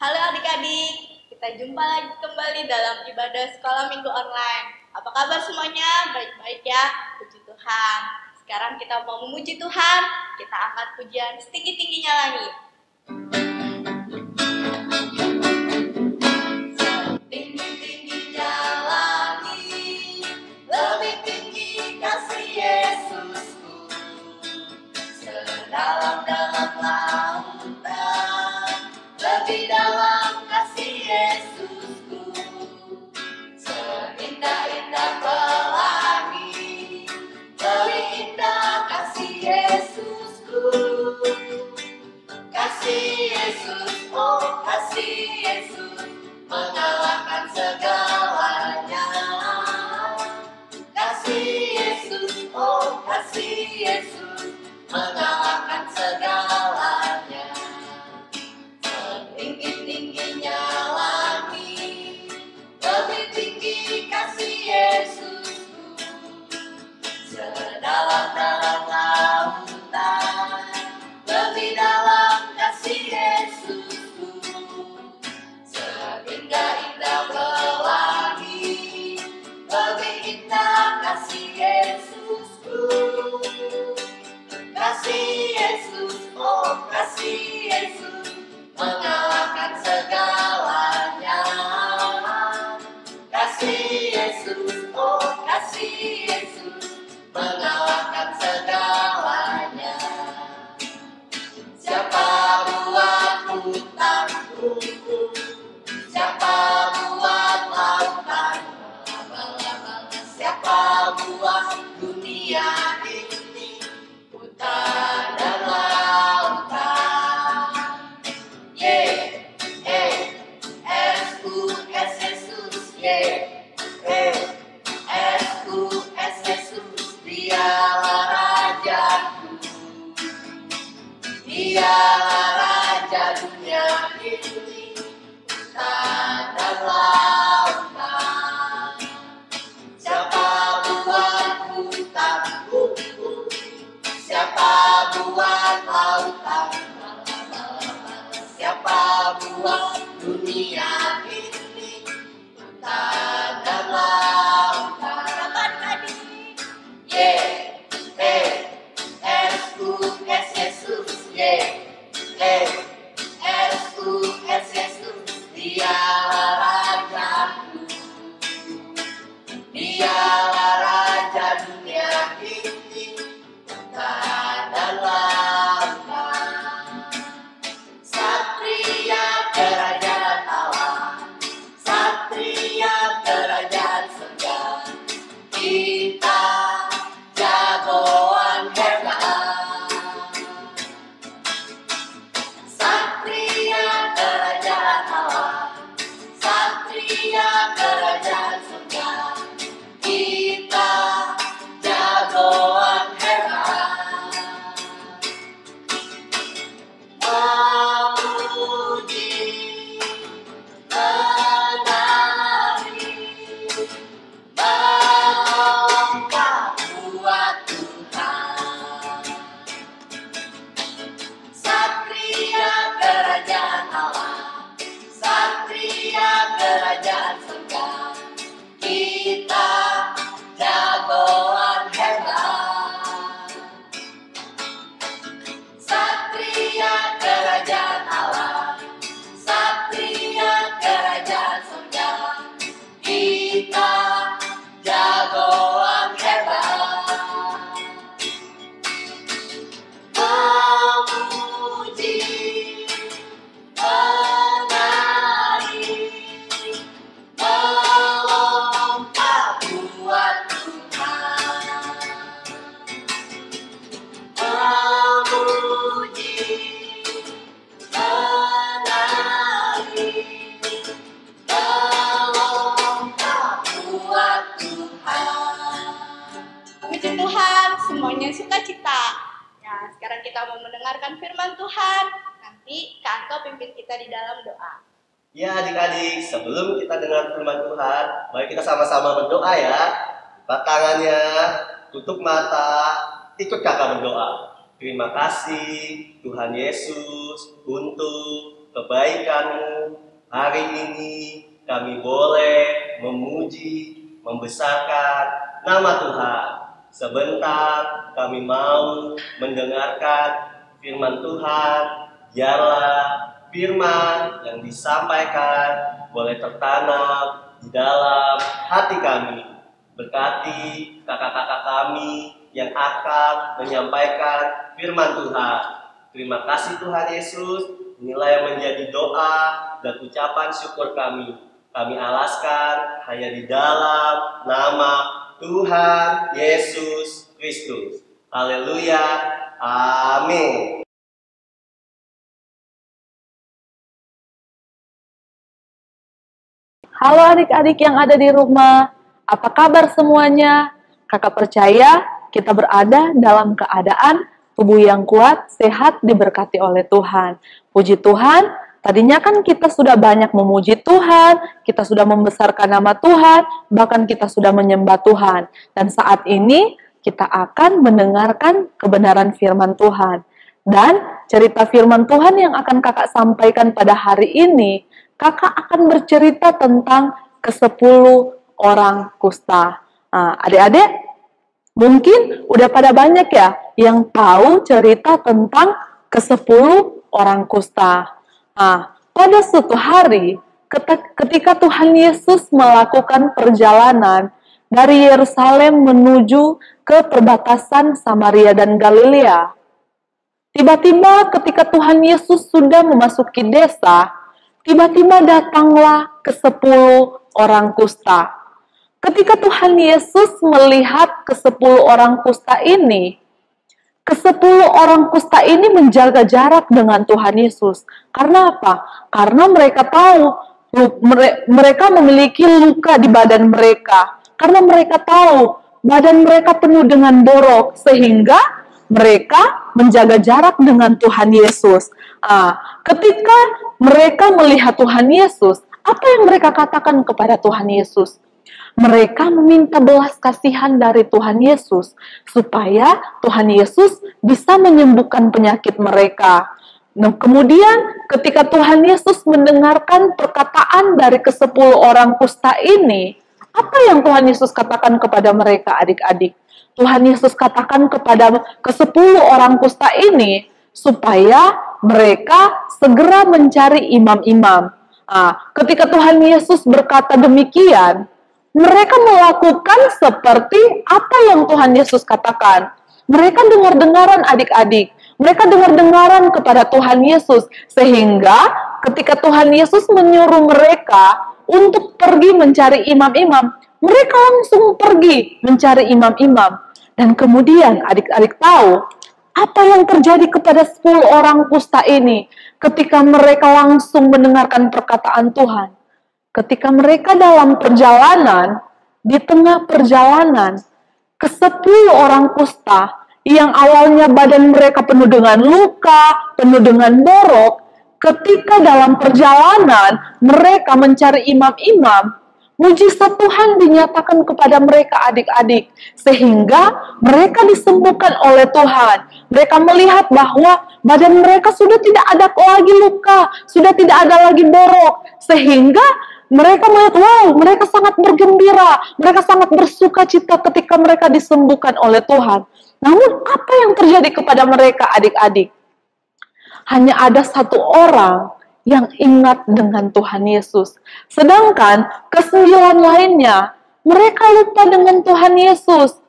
Halo adik-adik, kita jumpa lagi kembali dalam ibadah sekolah minggu online. Apa kabar semuanya? Baik-baik ya, puji Tuhan. Sekarang kita mau memuji Tuhan, kita angkat pujian setinggi-tingginya langit. Setinggi-tingginya langit, lebih tinggi kasih Yesusku. Sedalam-dalam lautan, lebih dalam kasih Yesusku. Seindah-indah pelangi, lebih indah kasih Yesusku. Kasih Yesus, oh kasih Yesus, mengalahkan segalanya. Kasih Yesus, oh kasih Yesus, mengalahkan segalanya. Setinggi-tingginya langit, lebih tinggi kasih Yesusku. Sedalam-dalam lautan, lebih dalam kasih Yesusku. Seindah-indah pelangi, lebih indah kasih Yesusku. Kasih Yesus, oh kasih Yesus, mengalahkan segalanya. Kasih Yesus, oh kasih Yesus, mengalahkan segalanya. Siapa buat hutanku? Siapa buat lautan? Siapa buat dunia ini? Hutan dan lautan. Yesus, Yesus, Yesus, dialah Rajaku. Dialah Raja dunia ini, hutan dan lautan. Siapa buat hutanku? Siapa buat lautan? Siapa buat dunia ini, hutan dan lautan? Yesus, dialah Rajaku. Dialah Raja dunia ini, hutan dan lautan. Satria kerajaan Allah, satria kerajaan surga, kita jagoan hebat. Satria kerajaan Allah, satria kerajaan surga, kita jagoan hebat. Memuji, menari, melompat buat Tuhan. Satria kerajaan Allah, satria kerajaan surga, kita jagoan hebat. Satria kerajaan Allah, satria kerajaan surga, kita jagoan hebat. Memuji, menari, melompat buat Tuhan. Memuji, menari, melompat buat Tuhan. Puji Tuhan, semuanya sukacita. Nah, sekarang kita mau mendengarkan firman Tuhan. Nanti Kak Anto pimpin kita di dalam doa. Ya adik-adik, sebelum kita dengar firman Tuhan, mari kita sama-sama berdoa ya. Buka tangannya, tutup mata, ikut kakak berdoa. Terima kasih Tuhan Yesus untuk kebaikan-Mu. Hari ini kami boleh memuji, membesarkan nama Tuhan. Sebentar kami mau mendengarkan firman Tuhan. Biarlah firman yang disampaikan boleh tertanam di dalam hati kami. Berkati kakak-kakak kami yang akan menyampaikan firman Tuhan. Terima kasih Tuhan Yesus. Inilah yang menjadi doa dan ucapan syukur kami. Kami alaskan hanya di dalam nama Tuhan Yesus Kristus. Haleluya. Amin. Halo adik-adik yang ada di rumah, apa kabar semuanya? Kakak percaya kita berada dalam keadaan tubuh yang kuat, sehat, diberkati oleh Tuhan. Puji Tuhan, tadinya kan kita sudah banyak memuji Tuhan, kita sudah membesarkan nama Tuhan, bahkan kita sudah menyembah Tuhan. Dan saat ini kita akan mendengarkan kebenaran firman Tuhan. Dan cerita firman Tuhan yang akan kakak sampaikan pada hari ini, kakak akan bercerita tentang ke-10 orang kusta. Nah, adik-adik, mungkin udah pada banyak ya yang tahu cerita tentang ke-10 orang kusta. Nah, pada suatu hari, ketika Tuhan Yesus melakukan perjalanan dari Yerusalem menuju ke perbatasan Samaria dan Galilea, tiba-tiba ketika Tuhan Yesus sudah memasuki desa, tiba-tiba datanglah ke-10 orang kusta. Ketika Tuhan Yesus melihat ke-10 orang kusta ini, ke-10 orang kusta ini menjaga jarak dengan Tuhan Yesus. Karena apa? Karena mereka tahu mereka memiliki luka di badan mereka. Karena mereka tahu badan mereka penuh dengan borok, sehingga mereka menjaga jarak dengan Tuhan Yesus. Ketika mereka melihat Tuhan Yesus, apa yang mereka katakan kepada Tuhan Yesus? Mereka meminta belas kasihan dari Tuhan Yesus, supaya Tuhan Yesus bisa menyembuhkan penyakit mereka. Nah, kemudian ketika Tuhan Yesus mendengarkan perkataan dari ke-10 orang kusta ini, apa yang Tuhan Yesus katakan kepada mereka, adik-adik? Tuhan Yesus katakan kepada ke-10 orang kusta ini, supaya mereka segera mencari imam-imam. Ketika Tuhan Yesus berkata demikian, mereka melakukan seperti apa yang Tuhan Yesus katakan. Mereka dengar-dengaran adik-adik. Mereka dengar-dengaran kepada Tuhan Yesus. Sehingga ketika Tuhan Yesus menyuruh mereka untuk pergi mencari imam-imam, mereka langsung pergi mencari imam-imam. Dan kemudian adik-adik tahu apa yang terjadi kepada 10 orang kusta ini ketika mereka langsung mendengarkan perkataan Tuhan. Ketika mereka dalam perjalanan, di tengah perjalanan, ke-10 orang kusta yang awalnya badan mereka penuh dengan luka, penuh dengan borok, ketika dalam perjalanan mereka mencari imam-imam, mujizat Tuhan dinyatakan kepada mereka adik-adik, sehingga mereka disembuhkan oleh Tuhan. Mereka melihat bahwa badan mereka sudah tidak ada lagi luka, sudah tidak ada lagi borok, sehingga mereka melihat, wow, mereka sangat bergembira, mereka sangat bersuka cita ketika mereka disembuhkan oleh Tuhan. Namun apa yang terjadi kepada mereka adik-adik? Hanya ada satu orang yang ingat dengan Tuhan Yesus. Sedangkan ke-9 lainnya, mereka lupa dengan Tuhan Yesus.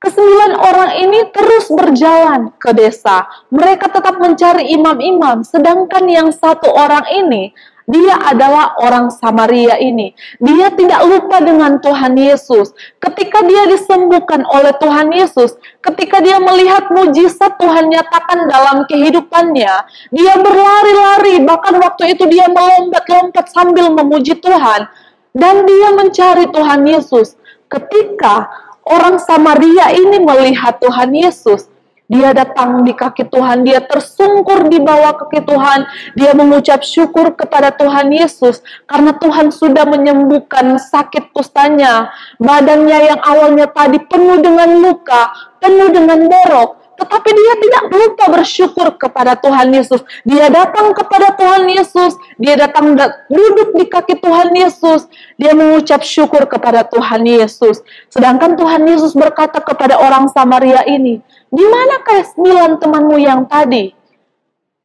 Ke-9 orang ini terus berjalan ke desa. Mereka tetap mencari imam-imam. Sedangkan yang satu orang ini, dia adalah orang Samaria ini. Dia tidak lupa dengan Tuhan Yesus. Ketika dia disembuhkan oleh Tuhan Yesus, ketika dia melihat mujizat Tuhan nyatakan dalam kehidupannya, dia berlari-lari, bahkan waktu itu dia melompat-lompat sambil memuji Tuhan. Dan dia mencari Tuhan Yesus. Ketika orang Samaria ini melihat Tuhan Yesus, dia datang di kaki Tuhan, dia tersungkur di bawah kaki Tuhan, dia mengucap syukur kepada Tuhan Yesus, karena Tuhan sudah menyembuhkan sakit kustanya. Badannya yang awalnya tadi penuh dengan luka, penuh dengan borok, tetapi dia tidak lupa bersyukur kepada Tuhan Yesus. Dia datang kepada Tuhan Yesus, dia datang duduk di kaki Tuhan Yesus, dia mengucap syukur kepada Tuhan Yesus. Sedangkan Tuhan Yesus berkata kepada orang Samaria ini, "Di manakah 9 temanmu yang tadi?"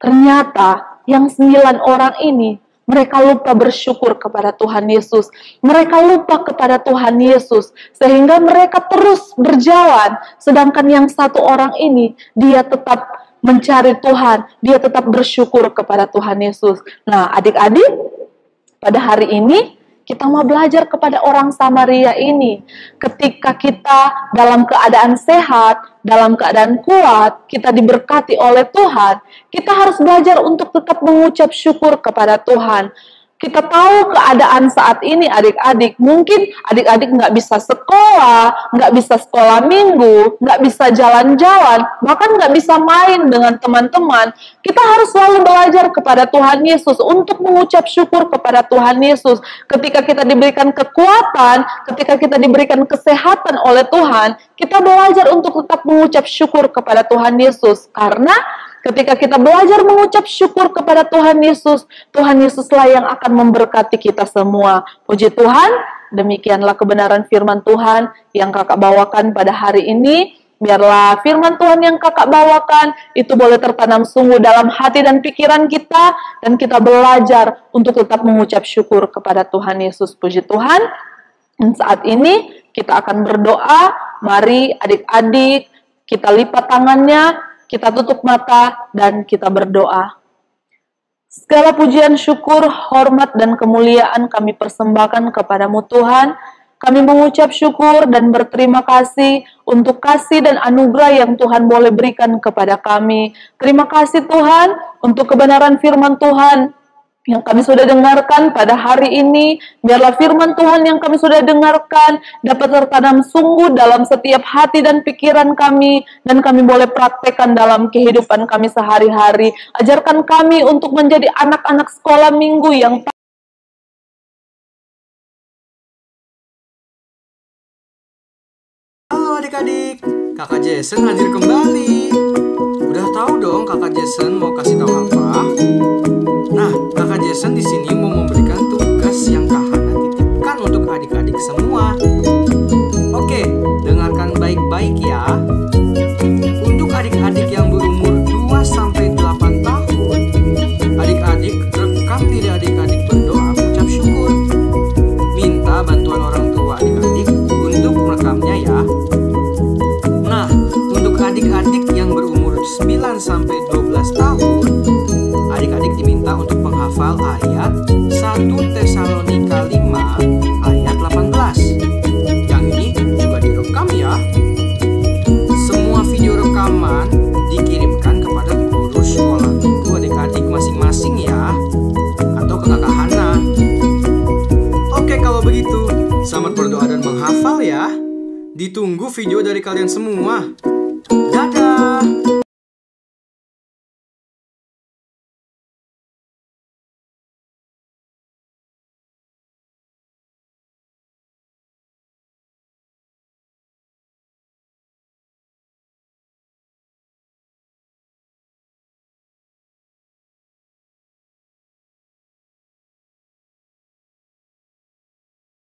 Ternyata yang 9 orang ini, mereka lupa bersyukur kepada Tuhan Yesus. Mereka lupa kepada Tuhan Yesus. Sehingga mereka terus berjalan. Sedangkan yang 1 orang ini, dia tetap mencari Tuhan. Dia tetap bersyukur kepada Tuhan Yesus. Nah, adik-adik, pada hari ini, kita mau belajar kepada orang Samaria ini. Ketika kita dalam keadaan sehat, dalam keadaan kuat, kita diberkati oleh Tuhan, kita harus belajar untuk tetap mengucap syukur kepada Tuhan. Kita tahu keadaan saat ini adik-adik, mungkin adik-adik nggak bisa sekolah, nggak bisa sekolah minggu, nggak bisa jalan-jalan, bahkan nggak bisa main dengan teman-teman. Kita harus selalu belajar kepada Tuhan Yesus untuk mengucap syukur kepada Tuhan Yesus. Ketika kita diberikan kekuatan, ketika kita diberikan kesehatan oleh Tuhan, kita belajar untuk tetap mengucap syukur kepada Tuhan Yesus. Karena ketika kita belajar mengucap syukur kepada Tuhan Yesuslah yang akan memberkati kita semua. Puji Tuhan, demikianlah kebenaran firman Tuhan yang kakak bawakan pada hari ini. Biarlah firman Tuhan yang kakak bawakan itu boleh tertanam sungguh dalam hati dan pikiran kita, dan kita belajar untuk tetap mengucap syukur kepada Tuhan Yesus. Puji Tuhan. Dan saat ini kita akan berdoa. Mari adik-adik, kita lipat tangannya, kita tutup mata, dan kita berdoa. Segala pujian, syukur, hormat, dan kemuliaan kami persembahkan kepadamu Tuhan. Kami mengucap syukur dan berterima kasih untuk kasih dan anugerah yang Tuhan boleh berikan kepada kami. Terima kasih Tuhan untuk kebenaran firman Tuhan yang kami sudah dengarkan pada hari ini. Biarlah firman Tuhan yang kami sudah dengarkan dapat tertanam sungguh dalam setiap hati dan pikiran kami, dan kami boleh praktekkan dalam kehidupan kami sehari-hari. Ajarkan kami untuk menjadi anak-anak sekolah minggu yang Halo adik-adik, kakak Jason hadir kembali. Udah tahu dong kakak Jason mau kasih tahu apa? Nah, kakak Jason di sini mau memberikan tugas yang Kak Hana titipkan untuk adik-adik semua. Oke, dengarkan baik-baik ya. Untuk adik-adik yang berumur 2-8 tahun, adik-adik rekam diri adik-adik berdoa mengucap syukur. Minta bantuan orang tua adik-adik untuk merekamnya ya. Nah, untuk adik-adik yang berumur 9-12 tahun, adik-adik diminta untuk menghafal ayat 1 Tesalonika 5 ayat 18. Yang ini juga direkam ya. Semua video rekaman dikirimkan kepada guru sekolah minggu adik-adik masing-masing ya, atau ke kakak Hana. Oke, kalau begitu selamat berdoa dan menghafal ya. Ditunggu video dari kalian semua.